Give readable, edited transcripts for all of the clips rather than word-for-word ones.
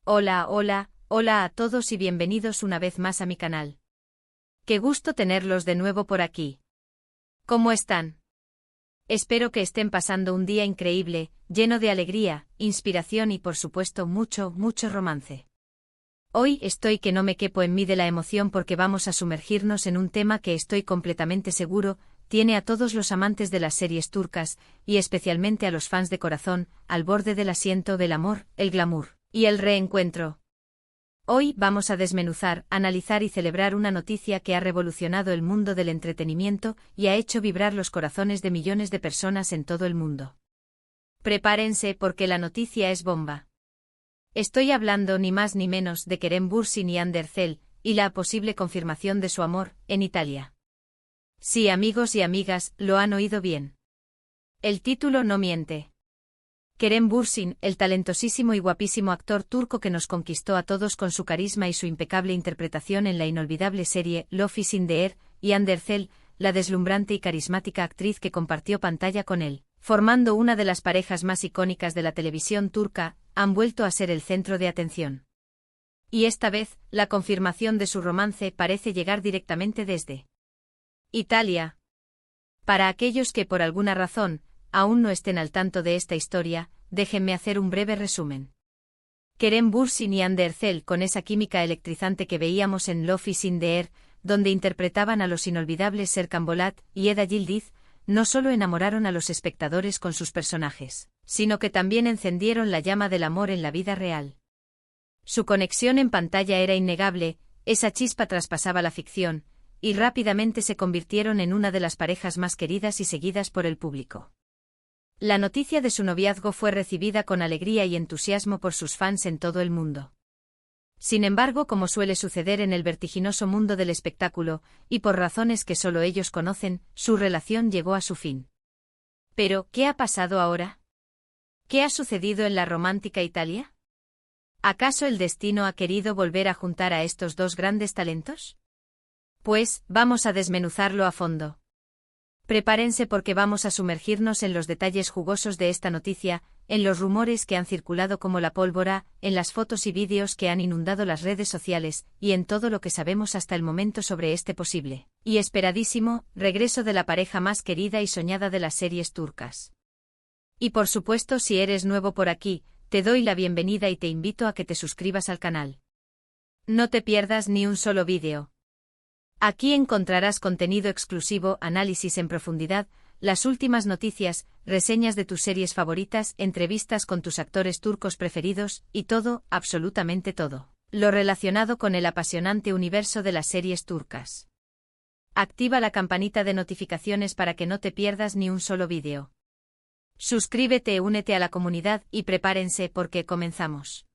Hola, hola, hola a todos y bienvenidos una vez más a mi canal. Qué gusto tenerlos de nuevo por aquí. ¿Cómo están? Espero que estén pasando un día increíble, lleno de alegría, inspiración y por supuesto mucho romance. Hoy estoy que no me quepo en mí de la emoción porque vamos a sumergirnos en un tema que estoy completamente seguro, tiene a todos los amantes de las series turcas, y especialmente a los fans de corazón, al borde del asiento del amor, el glamour y el reencuentro. Hoy vamos a desmenuzar, analizar y celebrar una noticia que ha revolucionado el mundo del entretenimiento y ha hecho vibrar los corazones de millones de personas en todo el mundo. Prepárense porque la noticia es bomba. Estoy hablando ni más ni menos de Kerem Bürsin y Hande Erçel, y la posible confirmación de su amor, en Italia. Sí, amigos y amigas, lo han oído bien. El título no miente. Kerem Bürsin, el talentosísimo y guapísimo actor turco que nos conquistó a todos con su carisma y su impecable interpretación en la inolvidable serie Love is in the Air, y Hande Erçel, la deslumbrante y carismática actriz que compartió pantalla con él, formando una de las parejas más icónicas de la televisión turca, han vuelto a ser el centro de atención. Y esta vez, la confirmación de su romance parece llegar directamente desde Italia. Para aquellos que por alguna razón aún no estén al tanto de esta historia, déjenme hacer un breve resumen. Kerem Bürsin y Hande Erçel, con esa química electrizante que veíamos en Love is in the Air, donde interpretaban a los inolvidables Serkan Bolat y Eda Yildiz, no solo enamoraron a los espectadores con sus personajes, sino que también encendieron la llama del amor en la vida real. Su conexión en pantalla era innegable, esa chispa traspasaba la ficción, y rápidamente se convirtieron en una de las parejas más queridas y seguidas por el público. La noticia de su noviazgo fue recibida con alegría y entusiasmo por sus fans en todo el mundo. Sin embargo, como suele suceder en el vertiginoso mundo del espectáculo, y por razones que solo ellos conocen, su relación llegó a su fin. Pero, ¿qué ha pasado ahora? ¿Qué ha sucedido en la romántica Italia? ¿Acaso el destino ha querido volver a juntar a estos dos grandes talentos? Pues, vamos a desmenuzarlo a fondo. Prepárense porque vamos a sumergirnos en los detalles jugosos de esta noticia, en los rumores que han circulado como la pólvora, en las fotos y vídeos que han inundado las redes sociales, y en todo lo que sabemos hasta el momento sobre este posible y esperadísimo regreso de la pareja más querida y soñada de las series turcas. Y por supuesto, si eres nuevo por aquí, te doy la bienvenida y te invito a que te suscribas al canal. No te pierdas ni un solo vídeo. Aquí encontrarás contenido exclusivo, análisis en profundidad, las últimas noticias, reseñas de tus series favoritas, entrevistas con tus actores turcos preferidos, y todo, absolutamente todo, lo relacionado con el apasionante universo de las series turcas. Activa la campanita de notificaciones para que no te pierdas ni un solo vídeo. Suscríbete, únete a la comunidad y prepárense porque comenzamos.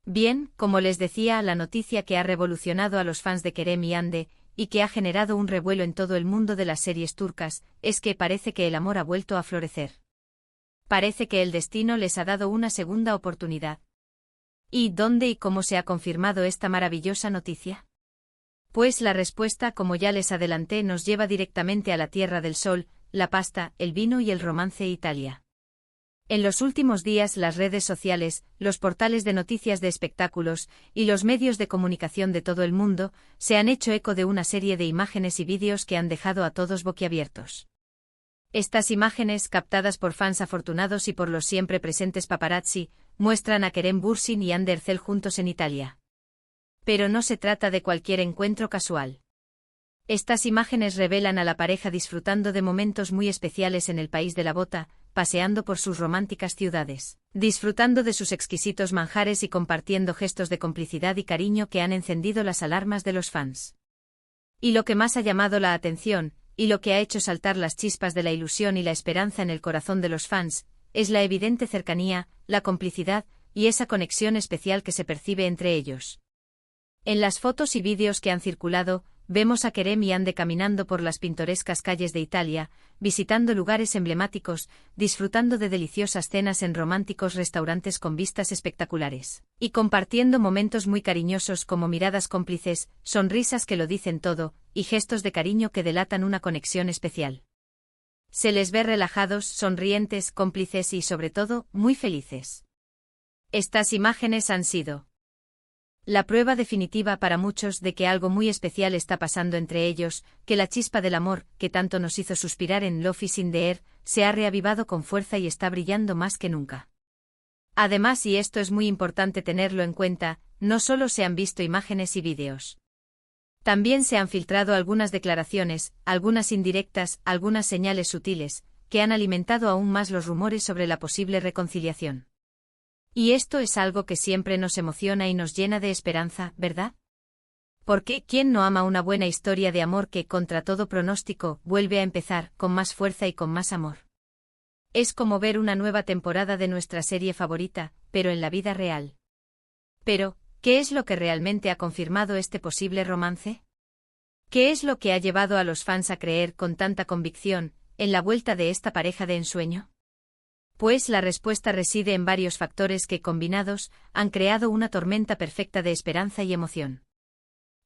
Bien, como les decía, la noticia que ha revolucionado a los fans de Kerem y Hande, y que ha generado un revuelo en todo el mundo de las series turcas, es que parece que el amor ha vuelto a florecer. Parece que el destino les ha dado una segunda oportunidad. ¿Y dónde y cómo se ha confirmado esta maravillosa noticia? Pues la respuesta, como ya les adelanté, nos lleva directamente a la Tierra del Sol, la pasta, el vino y el romance, Italia. En los últimos días las redes sociales, los portales de noticias de espectáculos y los medios de comunicación de todo el mundo se han hecho eco de una serie de imágenes y vídeos que han dejado a todos boquiabiertos. Estas imágenes, captadas por fans afortunados y por los siempre presentes paparazzi, muestran a Kerem Bürsin y Hande Erçel juntos en Italia. Pero no se trata de cualquier encuentro casual. Estas imágenes revelan a la pareja disfrutando de momentos muy especiales en el país de la bota, paseando por sus románticas ciudades, disfrutando de sus exquisitos manjares y compartiendo gestos de complicidad y cariño que han encendido las alarmas de los fans. Y lo que más ha llamado la atención, y lo que ha hecho saltar las chispas de la ilusión y la esperanza en el corazón de los fans, es la evidente cercanía, la complicidad y esa conexión especial que se percibe entre ellos. En las fotos y vídeos que han circulado, vemos a Kerem y Hande caminando por las pintorescas calles de Italia, visitando lugares emblemáticos, disfrutando de deliciosas cenas en románticos restaurantes con vistas espectaculares, y compartiendo momentos muy cariñosos como miradas cómplices, sonrisas que lo dicen todo, y gestos de cariño que delatan una conexión especial. Se les ve relajados, sonrientes, cómplices y, sobre todo, muy felices. Estas imágenes han sido la prueba definitiva para muchos de que algo muy especial está pasando entre ellos, que la chispa del amor, que tanto nos hizo suspirar en Love is in the Air, se ha reavivado con fuerza y está brillando más que nunca. Además, y esto es muy importante tenerlo en cuenta, no solo se han visto imágenes y vídeos. También se han filtrado algunas declaraciones, algunas indirectas, algunas señales sutiles, que han alimentado aún más los rumores sobre la posible reconciliación. Y esto es algo que siempre nos emociona y nos llena de esperanza, ¿verdad? Porque, ¿quién no ama una buena historia de amor que, contra todo pronóstico, vuelve a empezar, con más fuerza y con más amor? Es como ver una nueva temporada de nuestra serie favorita, pero en la vida real. Pero, ¿qué es lo que realmente ha confirmado este posible romance? ¿Qué es lo que ha llevado a los fans a creer con tanta convicción en la vuelta de esta pareja de ensueño? Pues la respuesta reside en varios factores que, combinados, han creado una tormenta perfecta de esperanza y emoción.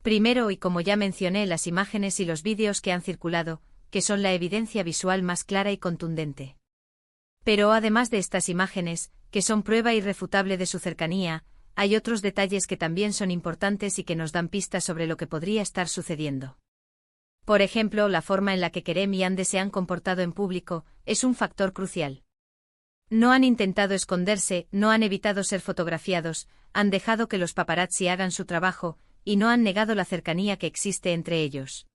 Primero, y como ya mencioné, las imágenes y los vídeos que han circulado, que son la evidencia visual más clara y contundente. Pero además de estas imágenes, que son prueba irrefutable de su cercanía, hay otros detalles que también son importantes y que nos dan pistas sobre lo que podría estar sucediendo. Por ejemplo, la forma en la que Kerem y Ande se han comportado en público es un factor crucial. No han intentado esconderse, no han evitado ser fotografiados, han dejado que los paparazzi hagan su trabajo, y no han negado la cercanía que existe entre ellos.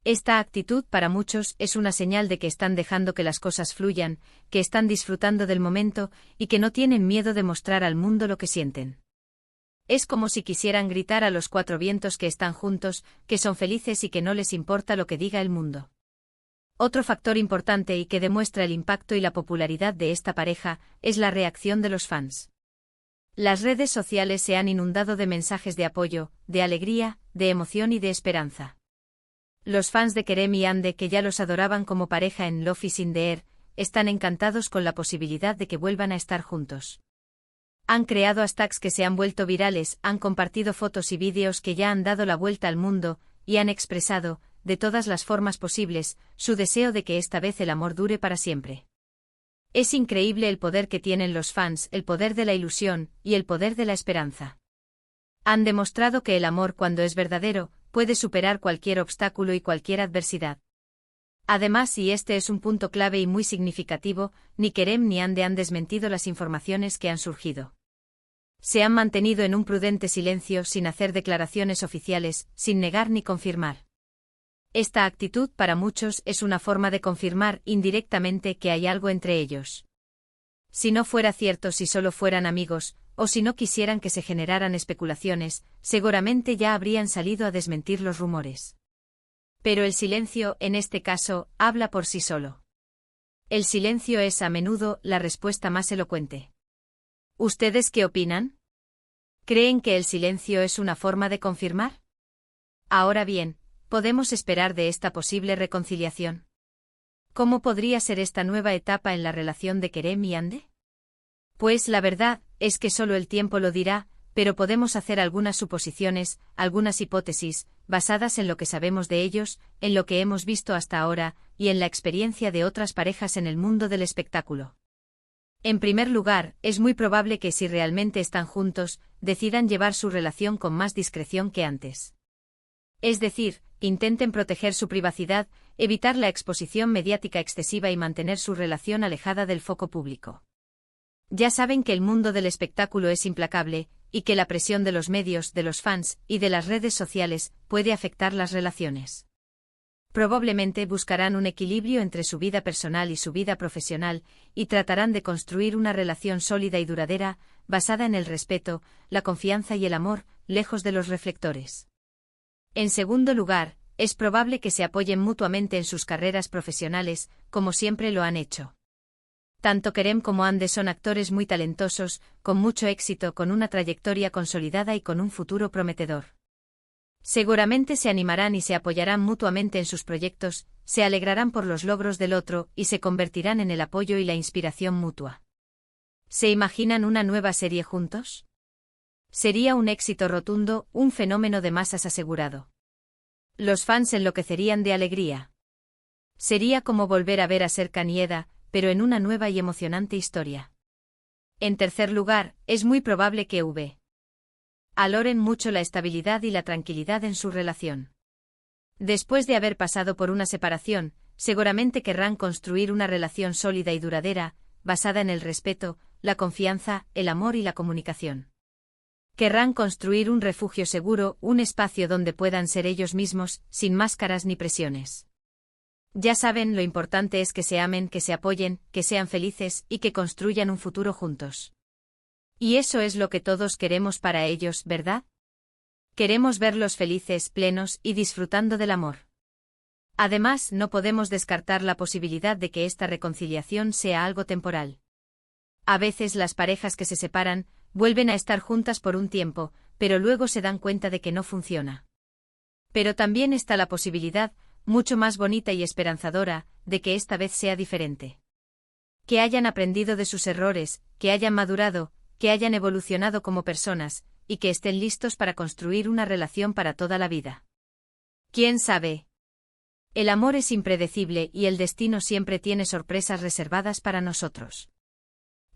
Esta actitud para muchos es una señal de que están dejando que las cosas fluyan, que están disfrutando del momento y que no tienen miedo de mostrar al mundo lo que sienten. Es como si quisieran gritar a los cuatro vientos que están juntos, que son felices y que no les importa lo que diga el mundo. Otro factor importante y que demuestra el impacto y la popularidad de esta pareja es la reacción de los fans. Las redes sociales se han inundado de mensajes de apoyo, de alegría, de emoción y de esperanza. Los fans de Kerem y Ande, que ya los adoraban como pareja en Love is in the Air, están encantados con la posibilidad de que vuelvan a estar juntos. Han creado hashtags que se han vuelto virales, han compartido fotos y vídeos que ya han dado la vuelta al mundo, y han expresado, de todas las formas posibles, su deseo de que esta vez el amor dure para siempre. Es increíble el poder que tienen los fans, el poder de la ilusión, y el poder de la esperanza. Han demostrado que el amor, cuando es verdadero, puede superar cualquier obstáculo y cualquier adversidad. Además, y este es un punto clave y muy significativo, ni Kerem ni Ande han desmentido las informaciones que han surgido. Se han mantenido en un prudente silencio sin hacer declaraciones oficiales, sin negar ni confirmar. Esta actitud para muchos es una forma de confirmar indirectamente que hay algo entre ellos. Si no fuera cierto, si solo fueran amigos, o si no quisieran que se generaran especulaciones, seguramente ya habrían salido a desmentir los rumores. Pero el silencio, en este caso, habla por sí solo. El silencio es a menudo la respuesta más elocuente. ¿Ustedes qué opinan? ¿Creen que el silencio es una forma de confirmar? Ahora bien, ¿podemos esperar de esta posible reconciliación? ¿Cómo podría ser esta nueva etapa en la relación de Kerem y Ande? Pues la verdad es que solo el tiempo lo dirá, pero podemos hacer algunas suposiciones, algunas hipótesis, basadas en lo que sabemos de ellos, en lo que hemos visto hasta ahora, y en la experiencia de otras parejas en el mundo del espectáculo. En primer lugar, es muy probable que si realmente están juntos, decidan llevar su relación con más discreción que antes. Es decir, intenten proteger su privacidad, evitar la exposición mediática excesiva y mantener su relación alejada del foco público. Ya saben que el mundo del espectáculo es implacable, y que la presión de los medios, de los fans y de las redes sociales puede afectar las relaciones. Probablemente buscarán un equilibrio entre su vida personal y su vida profesional, y tratarán de construir una relación sólida y duradera, basada en el respeto, la confianza y el amor, lejos de los reflectores. En segundo lugar, es probable que se apoyen mutuamente en sus carreras profesionales, como siempre lo han hecho. Tanto Kerem como Ande son actores muy talentosos, con mucho éxito, con una trayectoria consolidada y con un futuro prometedor. Seguramente se animarán y se apoyarán mutuamente en sus proyectos, se alegrarán por los logros del otro y se convertirán en el apoyo y la inspiración mutua. ¿Se imaginan una nueva serie juntos? Sería un éxito rotundo, un fenómeno de masas asegurado. Los fans enloquecerían de alegría. Sería como volver a ver a Serkan y Eda, pero en una nueva y emocionante historia. En tercer lugar, es muy probable que valoren mucho la estabilidad y la tranquilidad en su relación. Después de haber pasado por una separación, seguramente querrán construir una relación sólida y duradera, basada en el respeto, la confianza, el amor y la comunicación. Querrán construir un refugio seguro, un espacio donde puedan ser ellos mismos, sin máscaras ni presiones. Ya saben, lo importante es que se amen, que se apoyen, que sean felices y que construyan un futuro juntos. Y eso es lo que todos queremos para ellos, ¿verdad? Queremos verlos felices, plenos y disfrutando del amor. Además, no podemos descartar la posibilidad de que esta reconciliación sea algo temporal. A veces las parejas que se separan, vuelven a estar juntas por un tiempo, pero luego se dan cuenta de que no funciona. Pero también está la posibilidad, mucho más bonita y esperanzadora, de que esta vez sea diferente. Que hayan aprendido de sus errores, que hayan madurado, que hayan evolucionado como personas, y que estén listos para construir una relación para toda la vida. ¿Quién sabe? El amor es impredecible y el destino siempre tiene sorpresas reservadas para nosotros.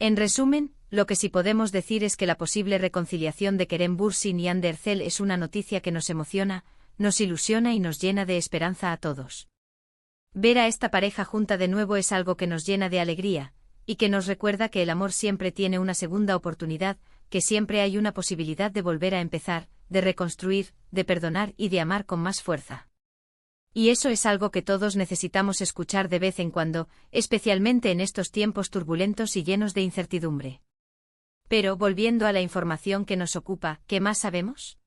En resumen, lo que sí podemos decir es que la posible reconciliación de Kerem Bürsin y Hande Erçel es una noticia que nos emociona, nos ilusiona y nos llena de esperanza a todos. Ver a esta pareja junta de nuevo es algo que nos llena de alegría, y que nos recuerda que el amor siempre tiene una segunda oportunidad, que siempre hay una posibilidad de volver a empezar, de reconstruir, de perdonar y de amar con más fuerza. Y eso es algo que todos necesitamos escuchar de vez en cuando, especialmente en estos tiempos turbulentos y llenos de incertidumbre. Pero, volviendo a la información que nos ocupa, ¿qué más sabemos?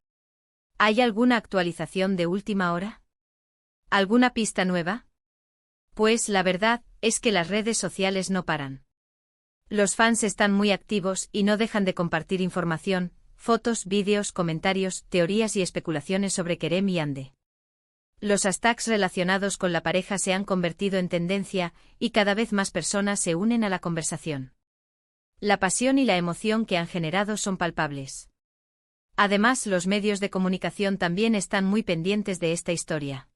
¿Hay alguna actualización de última hora? ¿Alguna pista nueva? Pues la verdad es que las redes sociales no paran. Los fans están muy activos y no dejan de compartir información, fotos, vídeos, comentarios, teorías y especulaciones sobre Kerem y Hande. Los hashtags relacionados con la pareja se han convertido en tendencia y cada vez más personas se unen a la conversación. La pasión y la emoción que han generado son palpables. Además, los medios de comunicación también están muy pendientes de esta historia.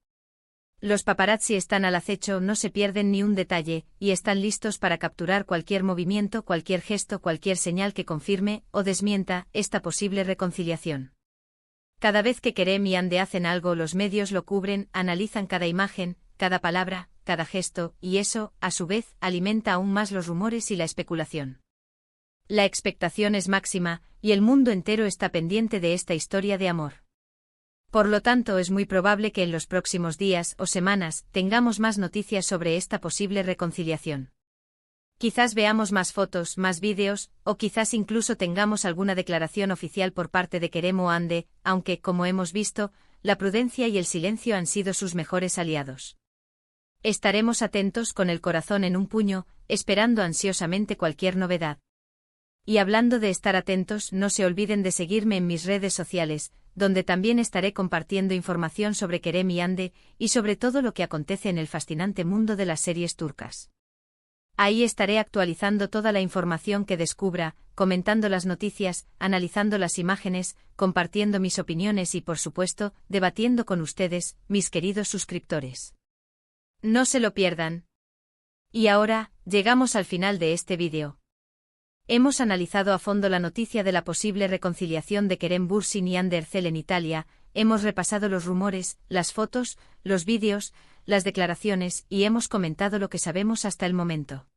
Los paparazzi están al acecho, no se pierden ni un detalle, y están listos para capturar cualquier movimiento, cualquier gesto, cualquier señal que confirme o desmienta esta posible reconciliación. Cada vez que Kerem y Hande hacen algo, los medios lo cubren, analizan cada imagen, cada palabra, cada gesto, y eso, a su vez, alimenta aún más los rumores y la especulación. La expectación es máxima, y el mundo entero está pendiente de esta historia de amor. Por lo tanto, es muy probable que en los próximos días o semanas tengamos más noticias sobre esta posible reconciliación. Quizás veamos más fotos, más vídeos, o quizás incluso tengamos alguna declaración oficial por parte de Kerem o Hande, aunque, como hemos visto, la prudencia y el silencio han sido sus mejores aliados. Estaremos atentos con el corazón en un puño, esperando ansiosamente cualquier novedad. Y hablando de estar atentos, no se olviden de seguirme en mis redes sociales, donde también estaré compartiendo información sobre Kerem y Hande, y sobre todo lo que acontece en el fascinante mundo de las series turcas. Ahí estaré actualizando toda la información que descubra, comentando las noticias, analizando las imágenes, compartiendo mis opiniones y, por supuesto, debatiendo con ustedes, mis queridos suscriptores. No se lo pierdan. Y ahora, llegamos al final de este vídeo. Hemos analizado a fondo la noticia de la posible reconciliación de Kerem Bürsin y Hande Erçel en Italia, hemos repasado los rumores, las fotos, los vídeos, las declaraciones y hemos comentado lo que sabemos hasta el momento.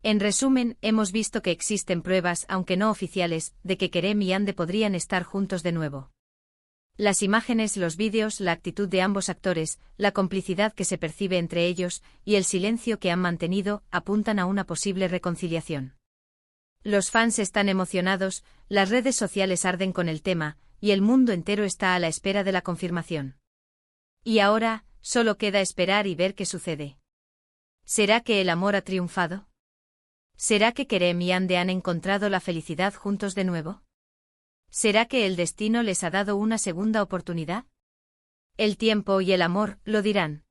En resumen, hemos visto que existen pruebas, aunque no oficiales, de que Kerem y Hande podrían estar juntos de nuevo. Las imágenes, los vídeos, la actitud de ambos actores, la complicidad que se percibe entre ellos y el silencio que han mantenido apuntan a una posible reconciliación. Los fans están emocionados, las redes sociales arden con el tema, y el mundo entero está a la espera de la confirmación. Y ahora, solo queda esperar y ver qué sucede. ¿Será que el amor ha triunfado? ¿Será que Kerem y Hande han encontrado la felicidad juntos de nuevo? ¿Será que el destino les ha dado una segunda oportunidad? El tiempo y el amor lo dirán.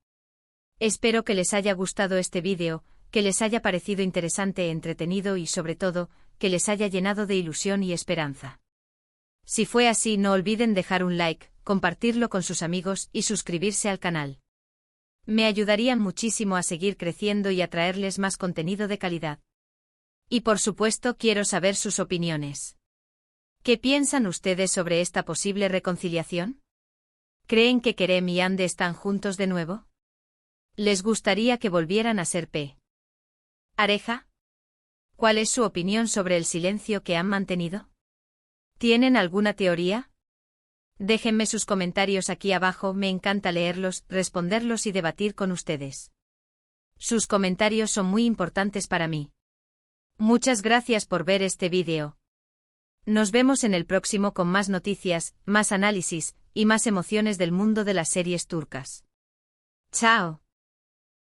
Espero que les haya gustado este vídeo, que les haya parecido interesante, entretenido y sobre todo, que les haya llenado de ilusión y esperanza. Si fue así, no olviden dejar un like, compartirlo con sus amigos y suscribirse al canal. Me ayudarían muchísimo a seguir creciendo y a traerles más contenido de calidad. Y por supuesto quiero saber sus opiniones. ¿Qué piensan ustedes sobre esta posible reconciliación? ¿Creen que Kerem y Ande están juntos de nuevo? ¿Les gustaría que volvieran a ser pareja? ¿Cuál es su opinión sobre el silencio que han mantenido? ¿Tienen alguna teoría? Déjenme sus comentarios aquí abajo, me encanta leerlos, responderlos y debatir con ustedes. Sus comentarios son muy importantes para mí. Muchas gracias por ver este vídeo. Nos vemos en el próximo con más noticias, más análisis y más emociones del mundo de las series turcas. ¡Chao!